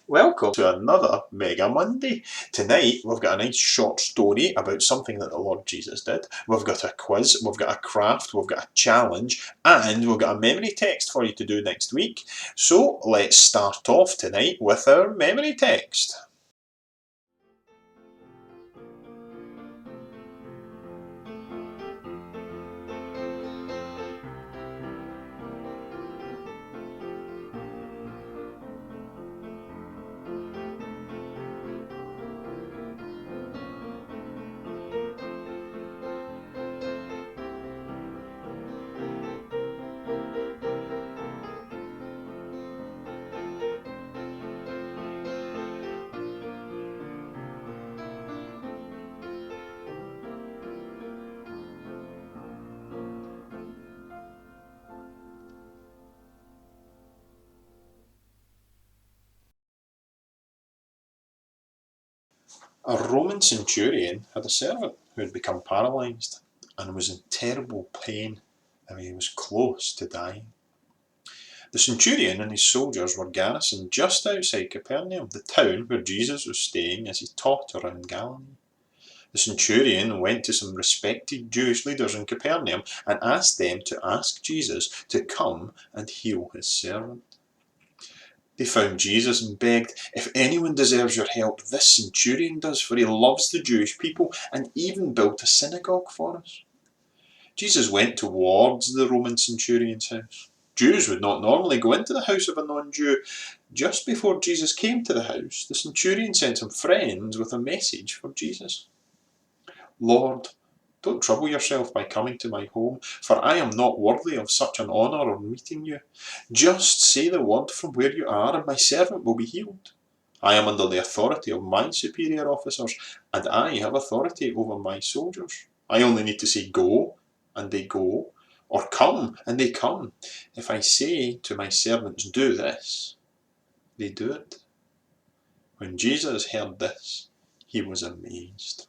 Welcome to another Mega Monday. Tonight we've got a nice short story about something that the Lord Jesus did. We've got a quiz, we've got a craft, we've got a challenge, and we've got a memory text for you to do next week. So let's start off tonight with our memory text. A Roman centurion had a servant who had become paralysed and was in terrible pain. He was close to dying. The centurion and his soldiers were garrisoned just outside Capernaum, the town where Jesus was staying as he taught around Galilee. The centurion went to some respected Jewish leaders in Capernaum and asked them to ask Jesus to come and heal his servant. They found Jesus and begged, "If anyone deserves your help, this centurion does, for he loves the Jewish people and even built a synagogue for us." Jesus went towards the Roman centurion's house. Jews would not normally go into the house of a non-Jew. Just before Jesus came to the house, the centurion sent some friends with a message for Jesus. "Lord, don't trouble yourself by coming to my home, for I am not worthy of such an honour or meeting you. Just say the word from where you are, and my servant will be healed. I am under the authority of my superior officers, and I have authority over my soldiers. I only need to say go, and they go, or come, and they come. If I say to my servants, do this, they do it." When Jesus heard this, he was amazed.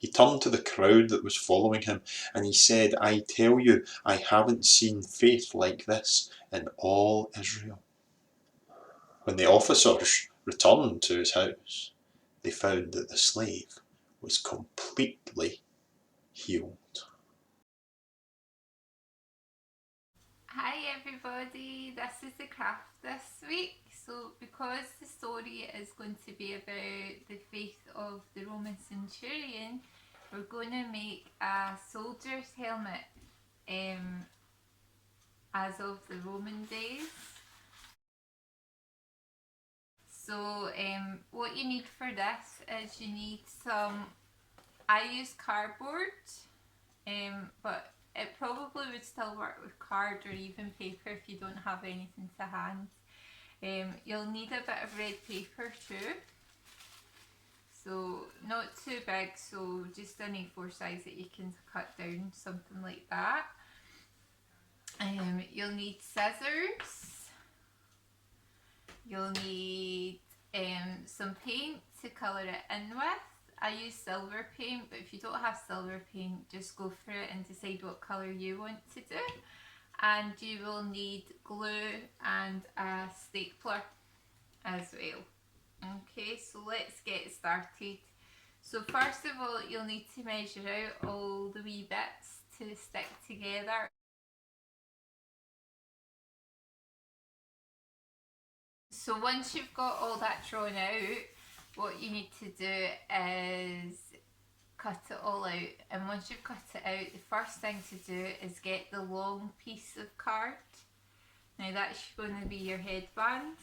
He turned to the crowd that was following him, and he said, "I tell you, I haven't seen faith like this in all Israel." When the officers returned to his house, they found that the slave was completely healed. Hi everybody, this is the craft this week. So because the story is going to be about the faith of the Roman centurion, we're going to make a soldier's helmet as of the Roman days. So what you need for this is you need I use cardboard, but it probably would still work with card or even paper if you don't have anything to hand. You'll need a bit of red paper too. So not too big, so just an A4 size that you can cut down, something like that. You'll need scissors. You'll need some paint to colour it in with. I use silver paint, but if you don't have silver paint, just go for it and decide what colour you want to do. And you will need glue and a stapler as well. Okay, so let's get started. So first of all, you'll need to measure out all the wee bits to stick together. So once you've got all that drawn out, what you need to do is cut it all out. And once you've cut it out, the first thing to do is get the long piece of card. Now that's going to be your headband.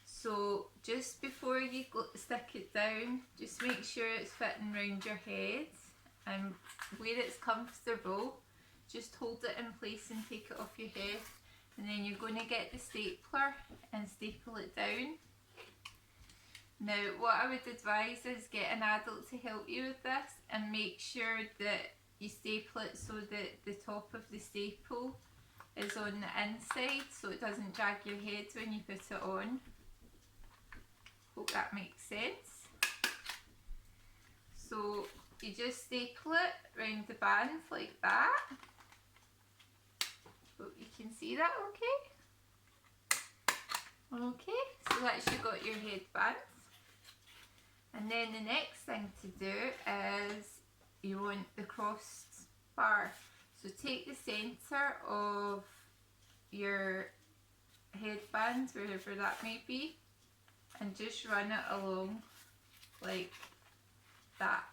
So just before you stick it down, just make sure it's fitting around your head, and where it's comfortable, just hold it in place and take it off your head, and then you're going to get the stapler and staple it down. Now what I would advise is get an adult to help you with this, and make sure that you staple it so that the top of the staple is on the inside so it doesn't drag your head when you put it on. Hope that makes sense. So you just staple it round the band like that. Hope you can see that okay. Okay, so that's you got your headband. And then the next thing to do is you want the crossed bar. So take the centre of your headband, wherever that may be, and just run it along like that.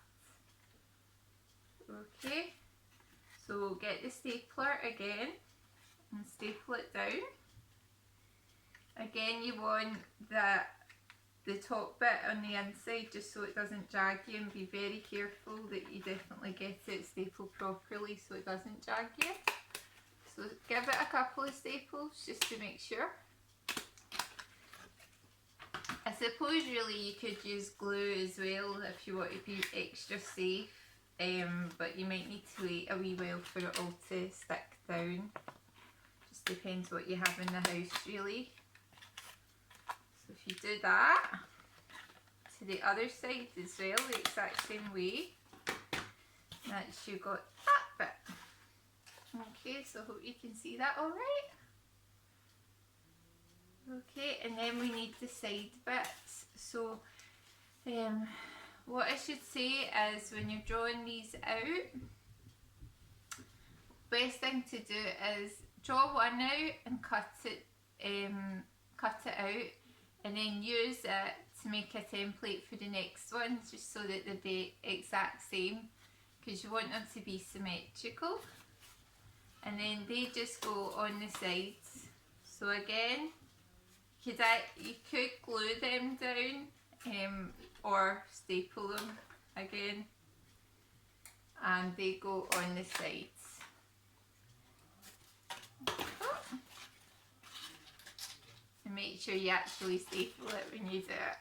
Okay, so get the stapler again and staple it down. Again, you want the top bit on the inside just so it doesn't jag you, and be very careful that you definitely get it stapled properly so it doesn't jag you. So give it a couple of staples just to make sure. I suppose really you could use glue as well if you want to be extra safe, but you might need to wait a wee while for it all to stick down. Just depends what you have in the house really. So if you do that to the other side as well, the exact same way, that's you got that bit. Okay, so I hope you can see that alright. Okay, and then we need the side bits. So what I should say is when you're drawing these out, best thing to do is draw one out and cut it out, and then use it to make a template for the next one, just so that they're the exact same, because you want them to be symmetrical. And then they just go on the sides. So again, you could glue them down or staple them again, and they go on the sides. And make sure you actually staple it when you do it.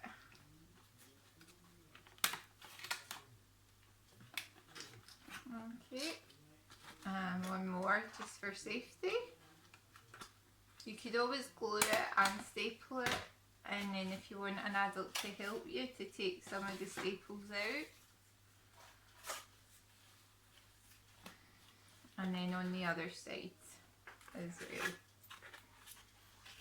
Okay, and one more just for safety. You could always glue it and staple it, and then if you want an adult to help you to take some of the staples out. And then on the other side as well.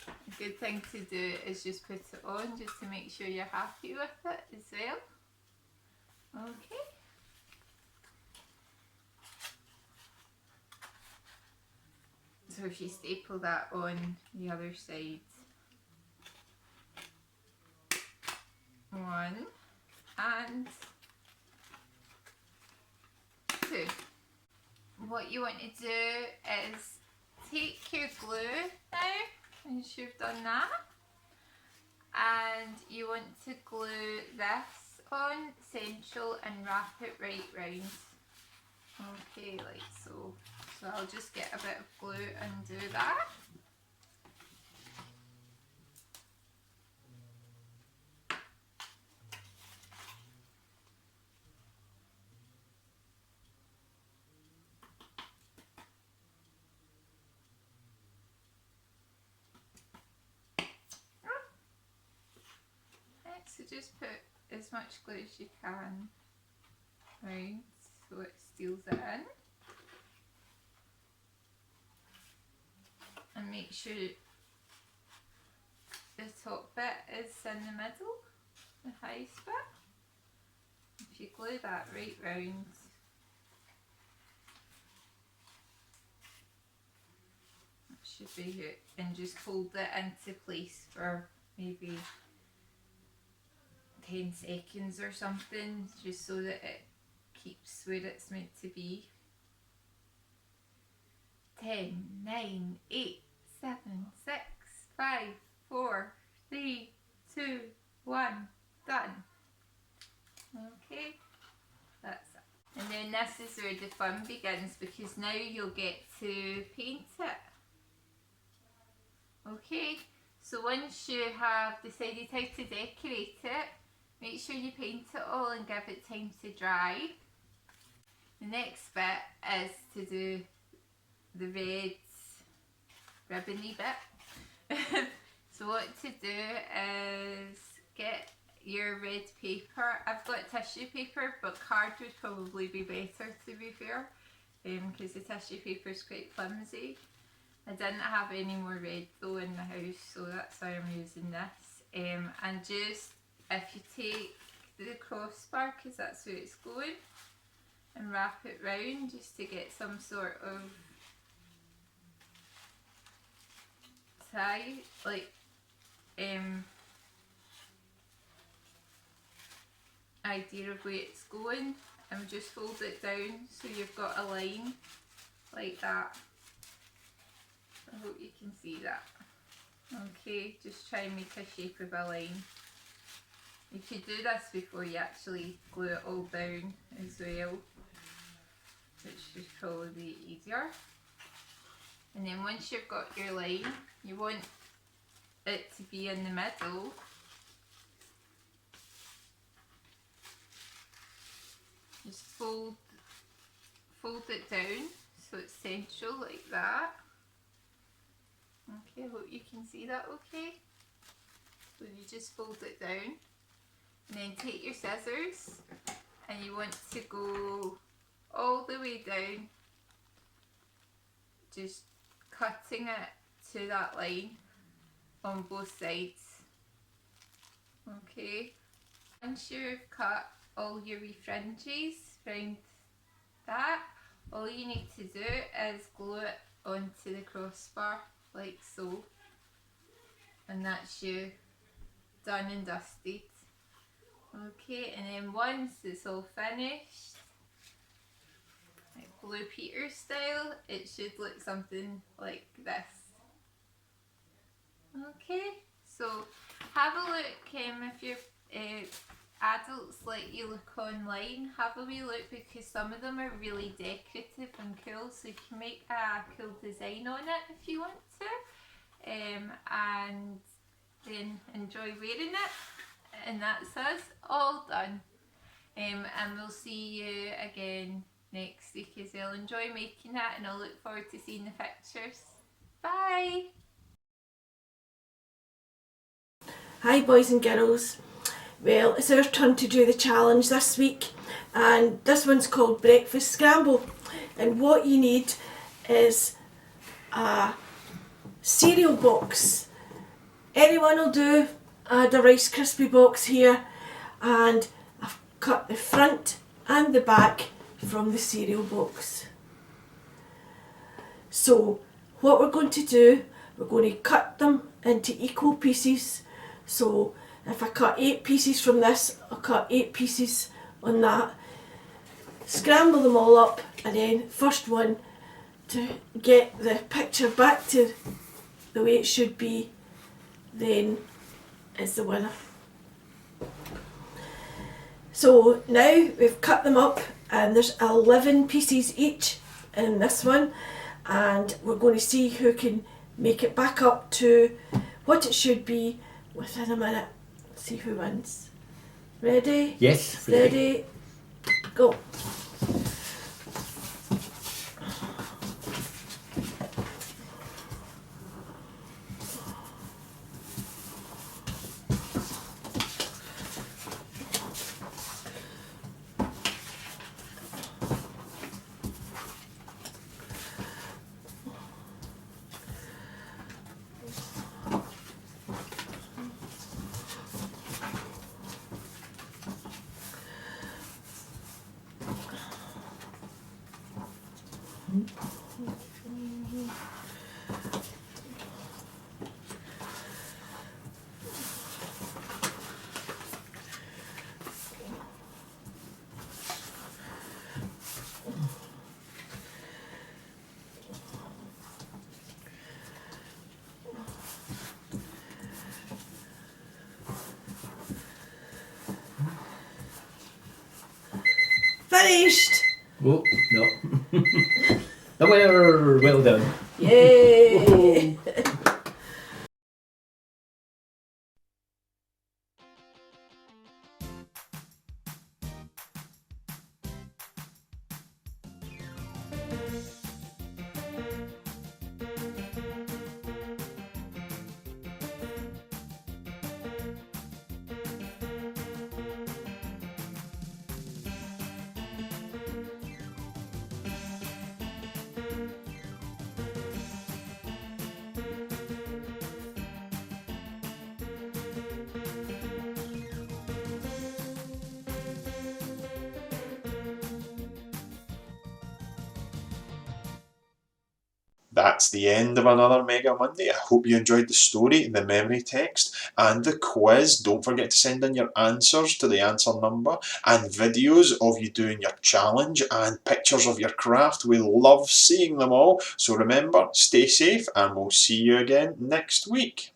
A good thing to do is just put it on just to make sure you're happy with it as well. Okay. So if you staple that on the other side, 1 and 2. What you want to do is take your glue now, once you've done that, and you want to glue this on central and wrap it right round. Okay, like so. So I'll just get a bit of glue and do that. So just put as much glue as you can round so it seals it in. And make sure the top bit is in the middle, the highest bit. If you glue that right round, that should be it, and just hold it into place for maybe 10 seconds or something, just so that it keeps where it's meant to be. 10, 9, 8, 7, 6, 5, 4, 3, 2, 1, done. Okay, that's it. And then this is where the fun begins, because now you'll get to paint it. Okay, so once you have decided how to decorate it, make sure you paint it all and give it time to dry. The next bit is to do the red ribbony bit. So what to do is get your red paper. I've got tissue paper, but card would probably be better, to be fair, because the tissue paper is quite flimsy. I didn't have any more red though in the house, so that's why I'm using this. And just, if you take the crossbar, because that's where it's going, and wrap it round just to get some sort of tie, like idea of where it's going, and just fold it down so you've got a line like that. I hope you can see that. Okay, just try and make a shape of a line. You could do this before you actually glue it all down as well, which should probably be easier. And then once you've got your line, you want it to be in the middle. Just fold it down so it's central like that. Okay, I hope you can see that okay. So you just fold it down, and then take your scissors and you want to go all the way down, just cutting it to that line on both sides. Okay, once you've cut all your wee fringes around that, all you need to do is glue it onto the crossbar like so, and that's you done and dusted. Okay, and then once it's all finished, like Blue Peter style, it should look something like this. Okay, so have a look if your adults let you look online, have a wee look, because some of them are really decorative and cool, so you can make a cool design on it if you want to, and then enjoy wearing it. And that's us all done, and we'll see you again next week as well. Enjoy making it, and I'll look forward to seeing the pictures. Bye! Hi boys and girls. Well, it's our turn to do the challenge this week, and this one's called Breakfast Scramble, and what you need is a cereal box. Anyone will do. I had a Rice Krispie box here, and I've cut the front and the back from the cereal box. So what we're going to do, we're going to cut them into equal pieces. So if I cut 8 pieces from this, I'll cut 8 pieces on that. Scramble them all up, and then first one to get the picture back to the way it should be, then is the winner. So now we've cut them up, and there's 11 pieces each in this one, and we're going to see who can make it back up to what it should be within a minute. See who wins. Ready? Yes. Steady. Go. Finished! Oh, no. The winner! Well done. Yay! That's the end of another Mega Monday. I hope you enjoyed the story, the memory text, and the quiz. Don't forget to send in your answers to the answer number, and videos of you doing your challenge, and pictures of your craft. We love seeing them all. So remember, stay safe, and we'll see you again next week.